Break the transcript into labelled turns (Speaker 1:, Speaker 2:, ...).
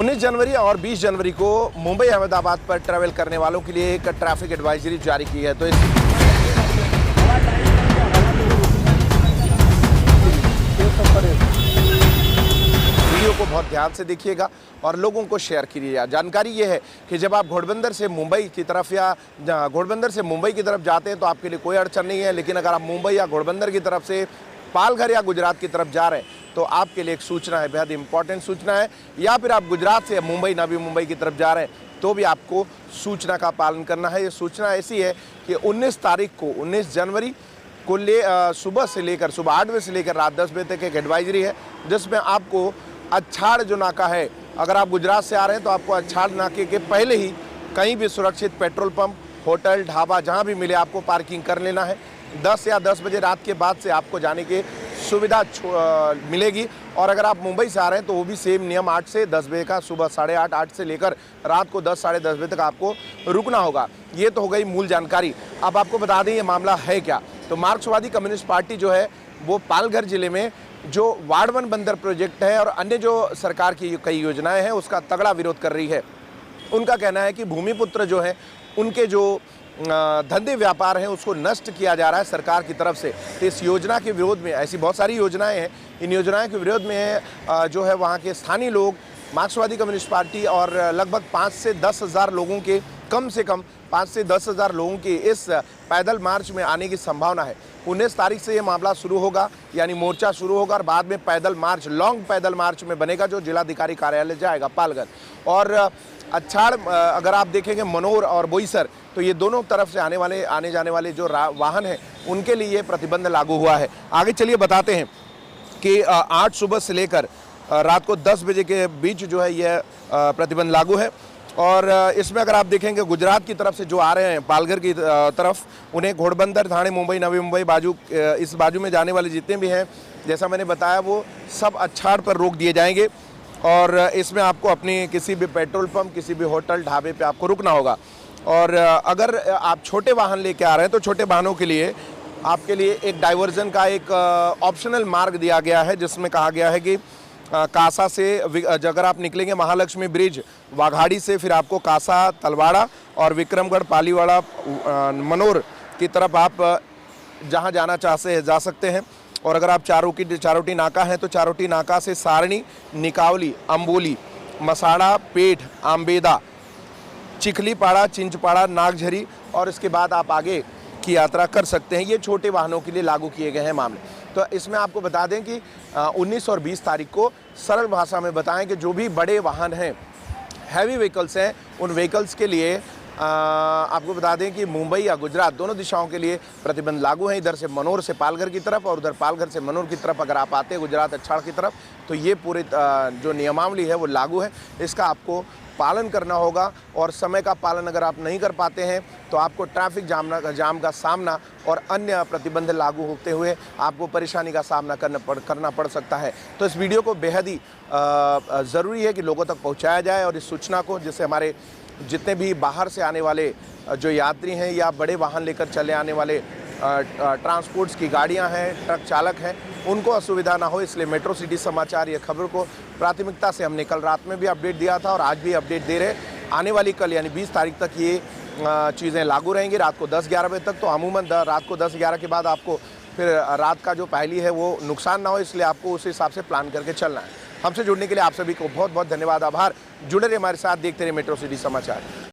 Speaker 1: 19 जनवरी और 20 जनवरी को मुंबई अहमदाबाद पर ट्रैवल करने वालों के लिए एक ट्रैफिक एडवाइजरी जारी की है। तो इस वीडियो को बहुत ध्यान से देखिएगा और लोगों को शेयर कीजिएगा। जानकारी ये है कि जब आप घोड़बंदर से मुंबई की तरफ या घोड़बंदर से मुंबई की तरफ जाते हैं तो आपके लिए कोई अड़चन नहीं है, लेकिन अगर आप मुंबई या घोड़बंदर की तरफ से पालघर या गुजरात की तरफ जा रहे हैं तो आपके लिए एक सूचना है, बेहद इंपॉर्टेंट सूचना है। या फिर आप गुजरात से मुंबई नवी मुंबई की तरफ जा रहे हैं तो भी आपको सूचना का पालन करना है। ये सूचना ऐसी है कि 19 तारीख को 19 जनवरी को सुबह 8 बजे से लेकर रात 10 बजे तक एक एडवाइजरी है, जिसमें आपको अछाड़ जो नाका है, अगर आप गुजरात से आ रहे हैं तो आपको अछाड़ नाके के पहले ही कहीं भी सुरक्षित पेट्रोल पंप, होटल, ढाबा जहां भी मिले आपको पार्किंग कर लेना है। 10 बजे रात के बाद से आपको जाने की सुविधा मिलेगी। और अगर आप मुंबई से आ रहे हैं तो वो भी सेम नियम 8 से 10 बजे का, सुबह 8:30 से लेकर रात को 10 साढ़े 10 बजे तक आपको रुकना होगा। ये तो हो गई मूल जानकारी। अब आपको बता दें ये मामला है क्या। तो मार्क्सवादी कम्युनिस्ट पार्टी जो है वो पालघर जिले में जो वार्ड 1 बंदर प्रोजेक्ट है और अन्य जो सरकार की कई योजनाएं हैं उसका तगड़ा विरोध कर रही है। उनका कहना है कि भूमिपुत्र जो है उनके जो धंधे व्यापार हैं उसको नष्ट किया जा रहा है सरकार की तरफ से। तो इस योजना के विरोध में, ऐसी बहुत सारी योजनाएं हैं, इन योजनाओं के विरोध में जो है वहाँ के स्थानीय लोग, मार्क्सवादी कम्युनिस्ट पार्टी और लगभग 5 से 10 हज़ार लोगों के, कम से कम 5 से 10 हज़ार लोगों के इस पैदल मार्च में आने की संभावना है। 19 तारीख से ये मामला शुरू होगा, यानी मोर्चा शुरू होगा और बाद में पैदल मार्च, लॉन्ग पैदल मार्च में बनेगा जो जिलाधिकारी कार्यालय जाएगा पालघर। और अछाड़ अगर आप देखेंगे मनोर और बोईसर, तो ये दोनों तरफ से आने जाने वाले जो वाहन हैं उनके लिए ये प्रतिबंध लागू हुआ है। आगे चलिए बताते हैं कि 8 सुबह से लेकर रात को 10 बजे के बीच जो है यह प्रतिबंध लागू है। और इसमें अगर आप देखेंगे गुजरात की तरफ से जो आ रहे हैं पालघर की तरफ, उन्हें घोड़बंदर, थाने, मुंबई, नवी मुंबई इस बाजू में जाने वाले जितने भी हैं, जैसा मैंने बताया, वो सब अछाड़ पर रोक दिए जाएंगे। और इसमें आपको अपनी किसी भी पेट्रोल पंप, किसी भी होटल, ढाबे पे आपको रुकना होगा। और अगर आप छोटे वाहन लेके आ रहे हैं तो छोटे वाहनों के लिए आपके लिए एक डाइवर्जन का एक ऑप्शनल मार्ग दिया गया है, जिसमें कहा गया है कि कासा से अगर आप निकलेंगे महालक्ष्मी ब्रिज वाघाड़ी से, फिर आपको कासा, तलवाड़ा और विक्रमगढ़, पालीवाड़ा, मनोर की तरफ आप जहां जाना जा सकते हैं। और अगर आप चारोटी नाका हैं तो चारोटी नाका से सारणी, निकावली, अम्बोली, मसाड़ा, पेठ, आम्बेदा, चिखलीपाड़ा, चिंचपाड़ा, नागझरी और इसके बाद आप आगे की यात्रा कर सकते हैं। ये छोटे वाहनों के लिए लागू किए गए हैं मामले। तो इसमें आपको बता दें कि 19 और 20 तारीख को सरल भाषा में बताएं कि जो भी बड़े वाहन हैं, हैवी व्हीकल्स हैं, उन व्हीकल्स के लिए आपको बता दें कि मुंबई या गुजरात दोनों दिशाओं के लिए प्रतिबंध लागू है। इधर से मनोर से पालघर की तरफ और उधर पालघर से मनोर की तरफ अगर आप आते हैं गुजरात अछाड़ की तरफ, तो ये पूरे जो नियमावली है वो लागू है। इसका आपको पालन करना होगा और समय का पालन अगर आप नहीं कर पाते हैं तो आपको ट्रैफिक जाम का सामना और अन्य प्रतिबंध लागू होते हुए आपको परेशानी का सामना करना पड़ सकता है। तो इस वीडियो को बेहद ही ज़रूरी है कि लोगों तक पहुंचाया जाए और इस सूचना को, जिससे हमारे जितने भी बाहर से आने वाले जो यात्री हैं या बड़े वाहन लेकर चले आने वाले ट्रांसपोर्ट्स की गाड़ियां हैं, ट्रक चालक हैं, उनको असुविधा ना हो, इसलिए मेट्रो सिटी समाचार ये खबर को प्राथमिकता से हमने कल रात में भी अपडेट दिया था और आज भी अपडेट दे रहे। आने वाली कल यानी 20 तारीख तक ये चीज़ें लागू रहेंगी, रात को 10-11 बजे तक। तो अमूमन रात को 10-11 के बाद आपको फिर रात का जो पहली है वो नुकसान ना हो, इसलिए आपको उस हिसाब से प्लान करके चलना है। हमसे जुड़ने के लिए आप सभी को बहुत बहुत धन्यवाद, आभार। जुड़े रहे हमारे साथ, देखते रहे मेट्रो सिटी समाचार।